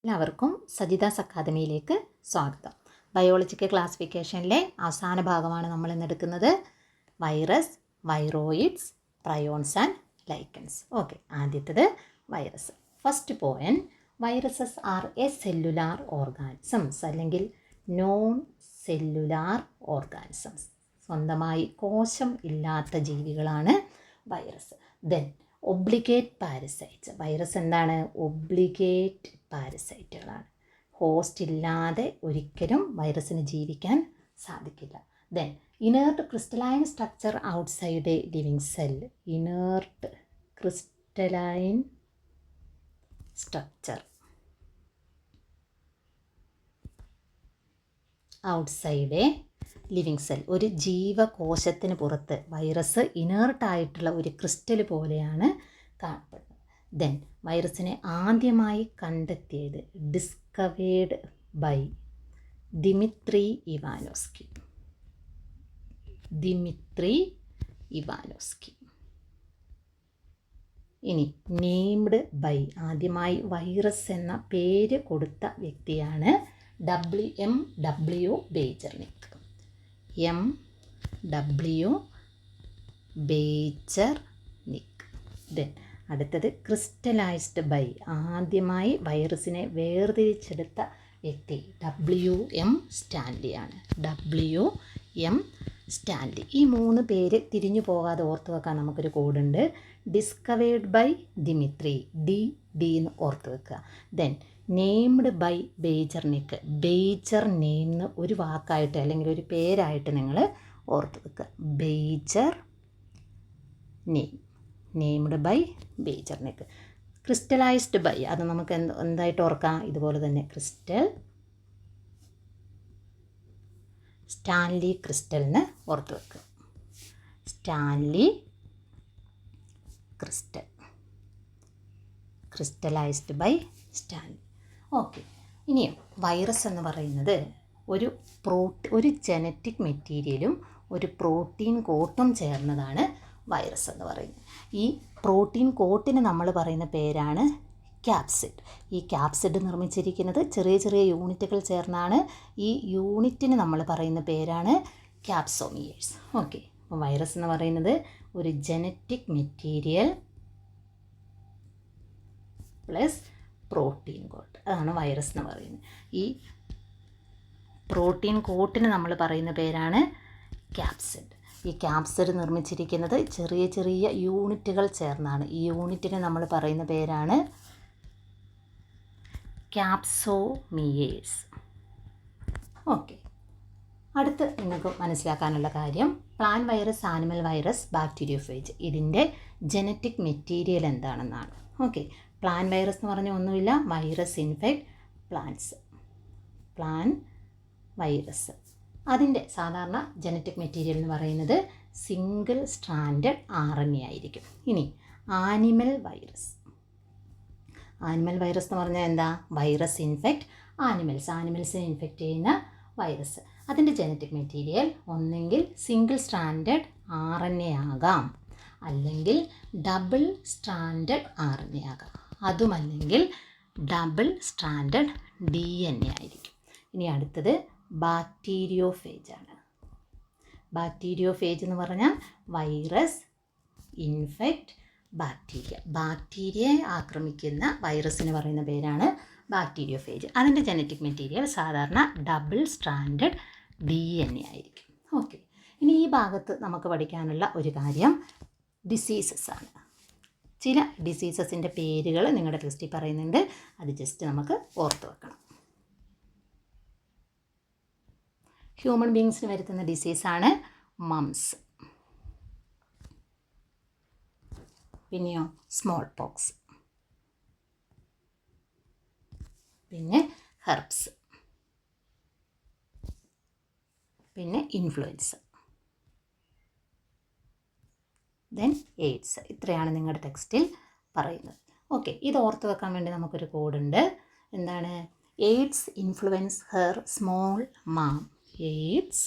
എല്ലാവർക്കും സജിതാസ് അക്കാദമിയിലേക്ക് സ്വാഗതം. ബയോളജിക്കൽ ക്ലാസിഫിക്കേഷനിലെ അവസാന ഭാഗമാണ് നമ്മൾ ഇന്ന് എടുക്കുന്നത്. Virus, viroids, prions and lichens. Okay, ആദ്യത്തേത് virus. First point, viruses are acellular organisms അല്ലെങ്കിൽ നോൺ സെല്ലുലാർ ഓർഗാനിസംസ്. സ്വന്തമായി കോശം ഇല്ലാത്ത ജീവികളാണ് virus. Then obligate parasites. Virus എന്താണ്? ഒബ്ലിഗേറ്റ് പാരസൈറ്റുകളാണ്. ഹോസ്റ്റ് ഇല്ലാതെ ഒരിക്കലും വൈറസിന് ജീവിക്കാൻ സാധിക്കില്ല. Then inert crystalline structure outside a living cell. Inert crystalline structure outside a living cell. ഒരു ജീവകോശത്തിന് പുറത്ത് വൈറസ് ഇനേർട്ടായിട്ടുള്ള ഒരു ക്രിസ്റ്റൽ പോലെയാണ് കാണപ്പെടുന്നത്. ദെൻ വൈറസിനെ ആദ്യമായി കണ്ടെത്തിയത് ഡിസ്കവേർഡ് ബൈ ദിമിത്രി ഇവാനോസ്കി. ഇനി നെയിംഡ് ബൈ, ആദ്യമായി വൈറസ് എന്ന പേര് കൊടുത്ത വ്യക്തിയാണ് M.W. Beijerinck. M.W. Beijerinck. Then അടുത്തത് ക്രിസ്റ്റലൈസ്ഡ് ബൈ, ആദ്യമായി വൈറസിനെ വേർതിരിച്ചെടുത്ത വ്യക്തി W.M. സ്റ്റാൻലിയാണ്. W.M. സ്റ്റാൻലി. ഈ മൂന്ന് പേര് തിരിഞ്ഞു പോകാതെ ഓർത്ത് വെക്കാൻ നമുക്കൊരു കോഡുണ്ട്. ഡിസ്കവേർഡ് ബൈ ദിമിത്രി, ഡി എന്ന് ഓർത്ത് വെക്കുക. Then named by Beijerinck. Badger name എന്ന് ഒരു വാക്കായിട്ട് അല്ലെങ്കിൽ ഒരു പേരായിട്ട് നിങ്ങൾ ഓർത്ത് വെക്കുക. Badger name, named by Beijerinck. Crystallised by, അത് നമുക്ക് എന്തായിട്ട് ഓർക്കാം? ഇതുപോലെ തന്നെ സ്റ്റാൻലി ക്രിസ്റ്റലിന് ഓർത്ത് വെക്കുക. Stanley crystal, crystallised by Stanley. Okay, ഇനിയും വൈറസ് എന്ന് പറയുന്നത് ഒരു ജനറ്റിക് മെറ്റീരിയലും ഒരു പ്രോട്ടീൻ കോട്ടും ചേർന്നതാണ് വൈറസ് എന്ന് പറയുന്നത്. ഈ പ്രോട്ടീൻ കോട്ടിന് നമ്മൾ പറയുന്ന പേരാണ് ക്യാപ്സിഡ്. ഈ ക്യാപ്സിഡ് നിർമ്മിച്ചിരിക്കുന്നത് ചെറിയ ചെറിയ യൂണിറ്റുകൾ ചേർന്നാണ്. ഈ യൂണിറ്റിന് നമ്മൾ പറയുന്ന പേരാണ് ക്യാപ്സോമിയേഴ്സ്. ഓക്കെ, അപ്പോൾ വൈറസ് എന്ന് പറയുന്നത് ഒരു genetic material plus protein coat, അതാണ് വൈറസ് എന്ന് പറയുന്നത്. ഈ പ്രോട്ടീൻ കോട്ടിന് നമ്മൾ പറയുന്ന പേരാണ് ക്യാപ്സിഡ്. ഈ ക്യാപ്സിഡ് നിർമ്മിച്ചിരിക്കുന്നത് ചെറിയ ചെറിയ യൂണിറ്റുകൾ ചേർന്നാണ്. ഈ യൂണിറ്റിന് നമ്മൾ പറയുന്ന പേരാണ് ക്യാപ്സോമിയേഴ്സ്. ഓക്കെ, അടുത്ത് നിങ്ങൾക്ക് മനസ്സിലാക്കാനുള്ള കാര്യം plant virus, animal virus, bacteriophage, ഇതിൻ്റെ ജനറ്റിക് മെറ്റീരിയൽ എന്താണെന്നാണ്. ഓക്കെ, പ്ലാന്റ് വൈറസ് എന്ന് പറഞ്ഞാൽ ഒന്നുമില്ല, virus infect plants. Plant virus അതിൻ്റെ സാധാരണ ജനറ്റിക് മെറ്റീരിയൽ എന്ന് പറയുന്നത് സിംഗിൾ സ്ട്രാൻഡഡ് RNA ആയിരിക്കും. ഇനി ആനിമൽ വൈറസ്. ആനിമൽ വൈറസ് എന്ന് പറഞ്ഞാൽ എന്താ? വൈറസ് ഇൻഫെക്റ്റ് ആനിമൽസിനെ ഇൻഫെക്റ്റ് ചെയ്യുന്ന വൈറസ്. അതിൻ്റെ ജനറ്റിക് മെറ്റീരിയൽ ഒന്നെങ്കിൽ സിംഗിൾ സ്ട്രാൻഡഡ് RNA ആകാം, അല്ലെങ്കിൽ ഡബിൾ സ്ട്രാൻഡഡ് RNA ആകാം, അതുമല്ലെങ്കിൽ ഡബിൾ സ്ട്രാൻഡഡ് DNA ആയിരിക്കും. ഇനി അടുത്തത് ബാക്ടീരിയോഫേജ് ആണ്. ബാക്ടീരിയോഫേജ് എന്ന് പറഞ്ഞാൽ വൈറസ് ഇൻഫെക്റ്റ് ബാക്ടീരിയയെ ആക്രമിക്കുന്ന വൈറസിന് പറയുന്ന പേരാണ് ബാക്ടീരിയോഫേജ്. അതിൻ്റെ ജനറ്റിക് മെറ്റീരിയൽ സാധാരണ ഡബിൾ സ്ട്രാൻഡഡ് DNA ആയിരിക്കും. ഓക്കെ, ഇനി ഈ ഭാഗത്ത് നമുക്ക് പഠിക്കാനുള്ള ഒരു കാര്യം ഡിസീസസ് ആണ്. ചില ഡിസീസസിൻ്റെ പേരുകൾ നിങ്ങളുടെ ടെക്സ്റ്റിൽ പറയുന്നുണ്ട്, അത് ജസ്റ്റ് നമുക്ക് ഓർത്ത് വെക്കണം. ഹ്യൂമൻ ബീങ്സിന് വരുത്തുന്ന ഡിസീസാണ് മംസ്. പിന്നെയോ സ്മോൾ പോക്സ്, പിന്നെ ഹെർബ്സ്, പിന്നെ ഇൻഫ്ലുവൻസ, ദെൻ എയ്ഡ്സ്. ഇത്രയാണ് നിങ്ങളുടെ ടെക്സ്റ്റിൽ പറയുന്നത്. ഓക്കെ, ഇത് ഓർത്ത് വെക്കാൻ വേണ്ടി നമുക്കൊരു കോഡുണ്ട്. എന്താണ്? എയ്ഡ്സ് ഇൻഫ്ലുവൻസ് ഹെർ സ്മോൾ മാം. എയ്ഡ്സ്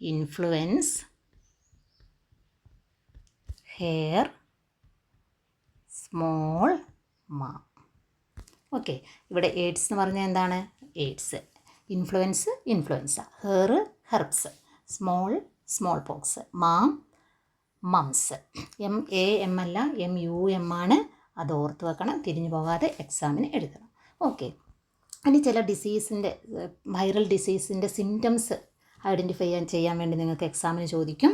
ഇൻഫ്ലുവൻസ് ഹെയർ സ്മോൾ മാം. ഓക്കെ, ഇവിടെ എയ്ഡ്സ് എന്ന് പറഞ്ഞാൽ എന്താണ്? AIDS. Influence, influenza. Herbs. Small pox. Moms. MAM അല്ല, MUM ആണ്. അത് ഓർത്ത് വെക്കണം, തിരിഞ്ഞു പോകാതെ എക്സാമിന് എഴുതണം. ഓക്കെ, ഇനി ചില വൈറൽ ഡിസീസിൻ്റെ സിംറ്റംസ് ഐഡൻറ്റിഫൈ ചെയ്യാൻ വേണ്ടി നിങ്ങൾക്ക് എക്സാമിന് ചോദിക്കും.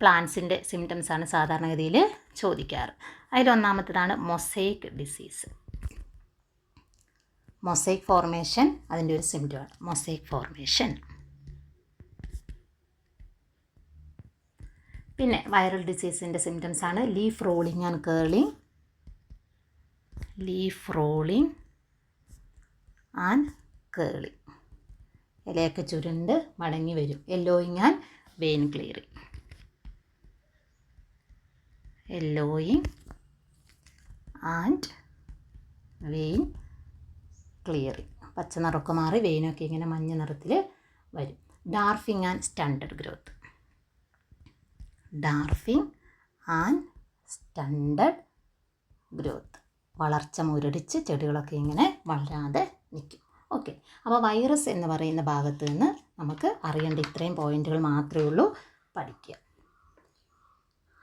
പ്ലാന്റ്സിൻ്റെ സിംറ്റംസാണ് സാധാരണഗതിയിൽ ചോദിക്കാറ്. അതിലൊന്നാമത്തേതാണ് മൊസൈക്ക് ഡിസീസ്. മൊസൈക്ക് ഫോർമേഷൻ അതിൻ്റെ ഒരു സിംറ്റമാണ്, മൊസൈക്ക് ഫോർമേഷൻ. പിന്നെ വൈറൽ ഡിസീസിൻ്റെ സിംറ്റംസാണ് ലീഫ് റോളിങ് ആൻഡ് കേർലിങ്. ഇലയൊക്കെ ചുരുണ്ട് മടങ്ങി വരും. Yellowing and vein clearing. പച്ച നിറമൊക്കെ മാറി വെയിനൊക്കെ ഇങ്ങനെ മഞ്ഞ നിറത്തിൽ വരും. Dwarfing and stunted growth. വളർച്ച മുരടിച്ച് ചെടികളൊക്കെ ഇങ്ങനെ വളരാതെ നിൽക്കും. ഓക്കെ, അപ്പോൾ വൈറസ് എന്ന് പറയുന്ന ഭാഗത്ത് നിന്ന് നമുക്ക് അറിയേണ്ട ഇത്രയും പോയിന്റുകൾ മാത്രമേ ഉള്ളൂ പഠിക്കുക.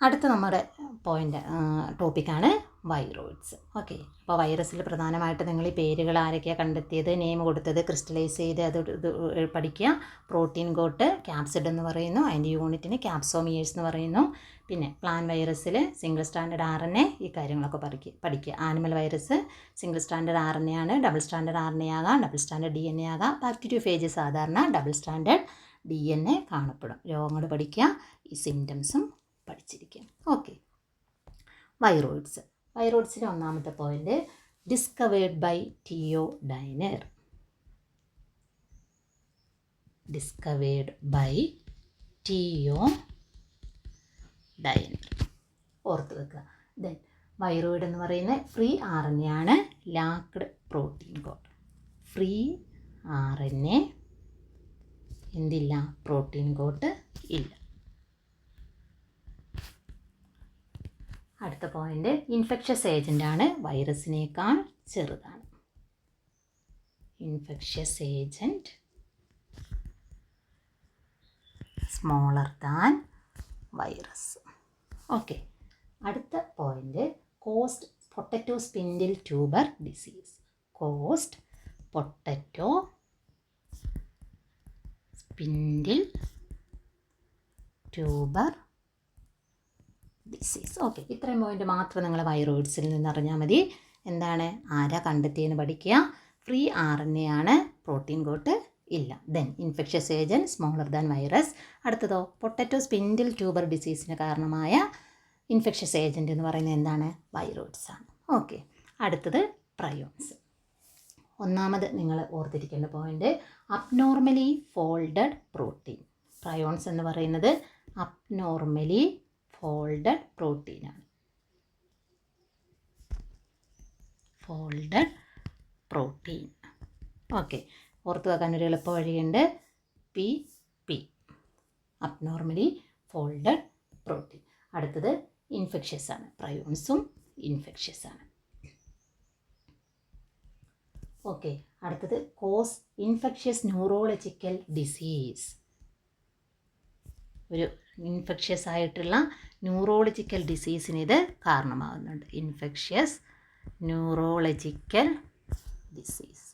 അടുത്ത നമ്മുടെ ടോപ്പിക്കാണ് വൈറോയിഡ്സ്. ഓക്കെ, അപ്പോൾ വൈറസിൽ പ്രധാനമായിട്ട് നിങ്ങൾ ഈ പേരുകൾ ആരൊക്കെയാണ് കണ്ടെത്തിയത്, നെയിം കൊടുത്തത്, ക്രിസ്റ്റലൈസ് ചെയ്ത് അത് പഠിക്കുക. പ്രോട്ടീൻ കോട്ട്, ക്യാപ്സിഡ് എന്ന് പറയുന്നു, അതിൻ്റെ യൂണിറ്റിന് ക്യാപ്സോമിയേഴ്സ് എന്ന് പറയുന്നു. പിന്നെ പ്ലാന്റ് വൈറസിൽ സിംഗിൾ സ്റ്റാൻഡേർഡ് RNA, ഈ കാര്യങ്ങളൊക്കെ പഠിക്കുക. Animal virus single standard RNA ആണ്, ഡബിൾ സ്റ്റാൻഡേർഡ് RNA ആകാം, ഡബിൾ സ്റ്റാൻഡേർഡ് DNA ആകാം. ബാക്ടീരിയോഫേജ് സാധാരണ ഡബിൾ സ്റ്റാൻഡേർഡ് DNA കാണപ്പെടും. രോഗങ്ങൾ പഠിക്കുക, ഈ സിംറ്റംസും പഠിച്ചിരിക്കുക. ഓക്കെ, വൈറോയിഡ്സിലെ ഒന്നാമത്തെ point discovered by Theo Diner. ഓർത്ത് വെക്കുക. ദെൻ വൈറോയിഡ് എന്ന് പറയുന്ന ഫ്രീ RNA ആണ്, lacked protein coat. Free RNA എന്തില്ല? പ്രോട്ടീൻ കോഡ് ഇല്ല. അടുത്ത പോയിന്റ് ഇൻഫെക്ഷ്യസ് ഏജൻ്റ് ആണ്, വൈറസിനേക്കാൾ ചെറുതാണ്. Infectious agent smaller than virus. Okay, അടുത്ത point cause potato spindle tuber disease. Potato spindle tuber disease. Okay, ഇത്രയും പോയിന്റ് മാത്രം നിങ്ങൾ വൈറോയിഡ്സിൽ നിന്ന് അറിഞ്ഞാൽ മതി. എന്താണ്, ആരാ കണ്ടെത്തിയെന്ന് പഠിക്കുക. ഫ്രീ RNA ആണ്, പ്രോട്ടീൻ കോട്ട് ഇല്ല. Then infectious agent smaller than virus. അടുത്തതോ പൊട്ടറ്റോ സ്പിൻഡിൽ ട്യൂബർ ഡിസീസിന് കാരണമായ ഇൻഫെക്ഷ്യസ് ഏജൻറ്റ് എന്ന് പറയുന്നത് എന്താണ്? വൈറോയിഡ്സ് ആണ്. ഓക്കെ, അടുത്തത് പ്രയോൺസ്. ഒന്നാമത് നിങ്ങൾ ഓർത്തിരിക്കേണ്ട point abnormally folded protein. Prions എന്ന് പറയുന്നത് അബ്നോർമലി ഫോൾഡഡ് പ്രോട്ടീനാണ്. ഓക്കെ, ഓർത്ത് വെക്കാൻ ഒരു എളുപ്പ വഴിയുണ്ട്. PP, abnormally folded protein. അടുത്തത് ഇൻഫെക്ഷ്യസ് ആണ്, പ്രയോൺസും ഇൻഫെക്ഷ്യസ് ആണ്. ഓക്കെ, അടുത്തത് കോസ് ഇൻഫെക്ഷ്യസ് ന്യൂറോളജിക്കൽ ഡിസീസ്. ഒരു ഇൻഫെക്ഷ്യസ് ആയിട്ടുള്ള ന്യൂറോളജിക്കൽ ഡിസീസിന് ഇത് കാരണമാകുന്നുണ്ട്. Infectious neurological disease.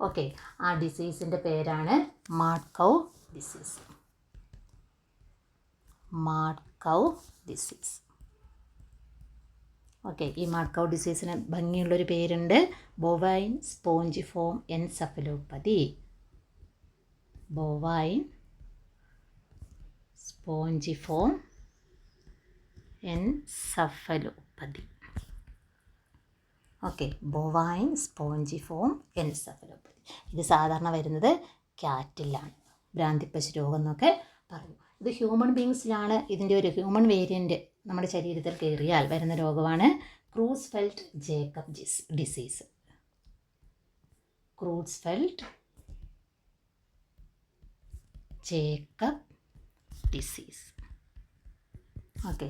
ഓക്കെ, ആ ഡിസീസിൻ്റെ പേരാണ് മാഡ് കൗ ഡിസീസ്. ഓക്കെ, ഈ മാഡ് കൗ ഡിസീസിന് ഭംഗിയുള്ളൊരു പേരുണ്ട്, bovine spongiform encephalopathy. Okay, bovine spongiform encephalopathy. ഇത് സാധാരണ വരുന്നത് ക്യാറ്റിലാണ്, ഭ്രാന്തിപ്പശു രോഗം എന്നൊക്കെ പറയും. ഇത് ഹ്യൂമൻ ബീങ്സിലാണ് ഇതിൻ്റെ ഒരു ഹ്യൂമൻ വേരിയൻറ്റ് നമ്മുടെ ശരീരത്തിൽ കയറിയാൽ വരുന്ന രോഗമാണ് Creutzfeldt Jakob disease. Okay,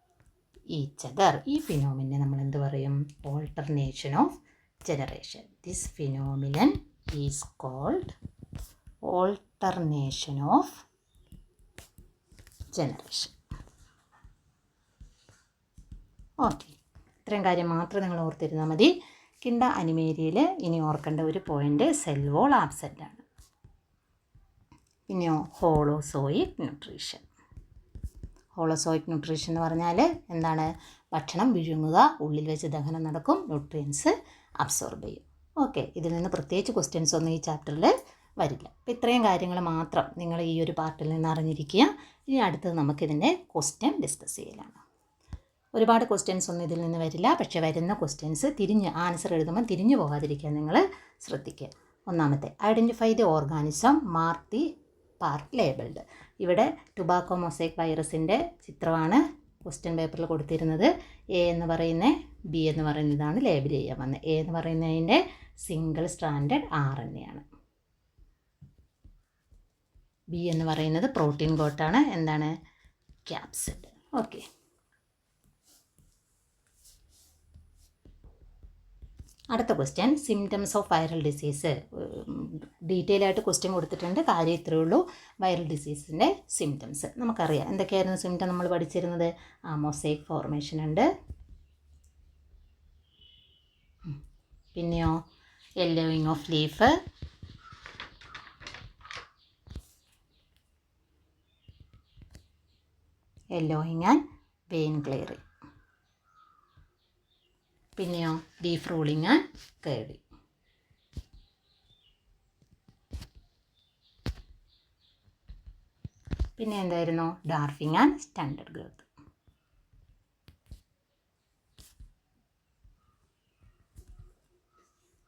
each other. ഈ ഫിനോമിനെ നമ്മൾ എന്ത് പറയും? Alternation of generation. This phenomenon is called alternation of generation. Okay, ഇത്രയും കാര്യം മാത്രം നിങ്ങൾ ഓർത്തിരുന്നാൽ മതി. കിൻഡ അനിമേരിയയിൽ ഇനി ഓർക്കേണ്ട ഒരു പോയിൻ്റ് സെൽ വോൾ ആബ്സെൻ്റ് ആണ്. പിന്നെയോ ഹോളോസോയിക് ന്യൂട്രീഷൻ. ഹോളോസോയിക് ന്യൂട്രീഷൻ എന്ന് പറഞ്ഞാൽ എന്താണ്? ഭക്ഷണം വിഴുങ്ങുക, ഉള്ളിൽ വെച്ച് ദഹനം നടക്കും, ന്യൂട്രിയൻസ് അബ്സോർബ് ചെയ്യും. ഓക്കെ, ഇതിൽ നിന്ന് പ്രത്യേകിച്ച് ക്വസ്റ്റ്യൻസ് ഒന്നും ഈ ചാപ്റ്ററിൽ വരില്ല. അപ്പോൾ ഇത്രയും കാര്യങ്ങൾ മാത്രം നിങ്ങൾ ഈ ഒരു പാർട്ടിൽ നിന്ന് അറിഞ്ഞിരിക്കുക. ഇനി അടുത്തത് നമുക്കിതിൻ്റെ ക്വസ്റ്റ്യൻ ഡിസ്കസ് ചെയ്യലാണ്. ഒരുപാട് ക്വസ്റ്റ്യൻസ് ഒന്നും ഇതിൽ നിന്ന് വരില്ല, പക്ഷേ വരുന്ന ക്വസ്റ്റ്യൻസ് ആൻസർ എഴുതുമ്പോൾ തിരിഞ്ഞു പോകാതിരിക്കാൻ നിങ്ങൾ ശ്രദ്ധിക്കുക. ഒന്നാമത്തെ, identify the organism, mark the part labelled. ഇവിടെ ടുബാക്കോ മൊസൈക്ക് വൈറസിൻ്റെ ചിത്രമാണ് ക്വസ്റ്റ്യൻ പേപ്പറിൽ കൊടുത്തിരുന്നത്. എ എന്ന് പറയുന്നത്, ബി എന്ന് പറയുന്നതാണ് ലേബിൾ ചെയ്യാൻ വന്നത്. എ എന്ന് പറയുന്നതിൻ്റെ സിംഗിൾ സ്ട്രാൻഡഡ് RNA ആണ്. ബി എന്ന് പറയുന്നത് പ്രോട്ടീൻ കോട്ടാണ്. എന്താണ്? ക്യാപ്സിഡ്. ഓക്കെ, അടുത്ത question, symptoms of viral disease. Detail ആയിട്ട് ക്വസ്റ്റ്യൻ കൊടുത്തിട്ടുണ്ട്. കാര്യം ഇത്രയേ ഉള്ളൂ. വൈറൽ ഡിസീസിൻ്റെ സിംറ്റംസ് നമുക്കറിയാം. എന്തൊക്കെയായിരുന്നു സിംറ്റം നമ്മൾ പഠിച്ചിരുന്നത്? മൊസൈക്ക് ഫോർമേഷൻ ഉണ്ട്, പിന്നെയോ yellowing of leaf, yellowing and vein clearing, പിന്നെയോ ലീഫ് റൂളിങ് ആൻഡ് കേർഡി. പിന്നെ എന്തായിരുന്നു? Dwarfing and stunted growth.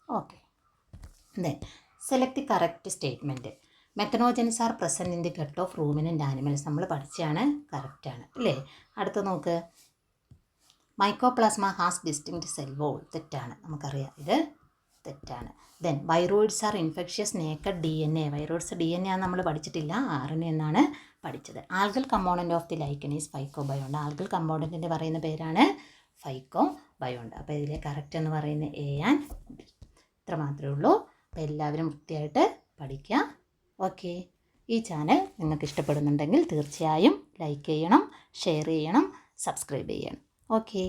Okay, then select the correct statement. Methanogens are present in the gut of ruminant animals. നമ്മൾ പഠിച്ചാണ്, കറക്റ്റാണ് അല്ലേ? അടുത്ത നോക്ക്, mycoplasma has distinct cell wall. തെറ്റാണ്, നമുക്കറിയാം, ഇത് തെറ്റാണ്. Then viroids are infectious naked DNA. Viroids DNA ആണ് നമ്മൾ പഠിച്ചിട്ടില്ല, RNA എന്നാണ് പഠിച്ചത്. Algal component of the lichen is phycobiont. Algal കമ്പോണൻറ്റിൻ്റെ പറയുന്ന പേരാണ് ഫൈക്കോബയോണ്ട്. അപ്പോൾ ഇതിലെ കറക്റ്റ് എന്ന് പറയുന്നത് A ആൻഡ് B. ഇത്ര മാത്രമേ ഉള്ളൂ. അപ്പോൾ എല്ലാവരും വൃത്തിയായിട്ട് പഠിക്കുക. ഓക്കെ, ഈ ചാനൽ നിങ്ങൾക്ക് ഇഷ്ടപ്പെടുന്നുണ്ടെങ്കിൽ തീർച്ചയായും ലൈക്ക് ചെയ്യണം, ഷെയർ ചെയ്യണം, സബ്സ്ക്രൈബ് ചെയ്യണം. Okay.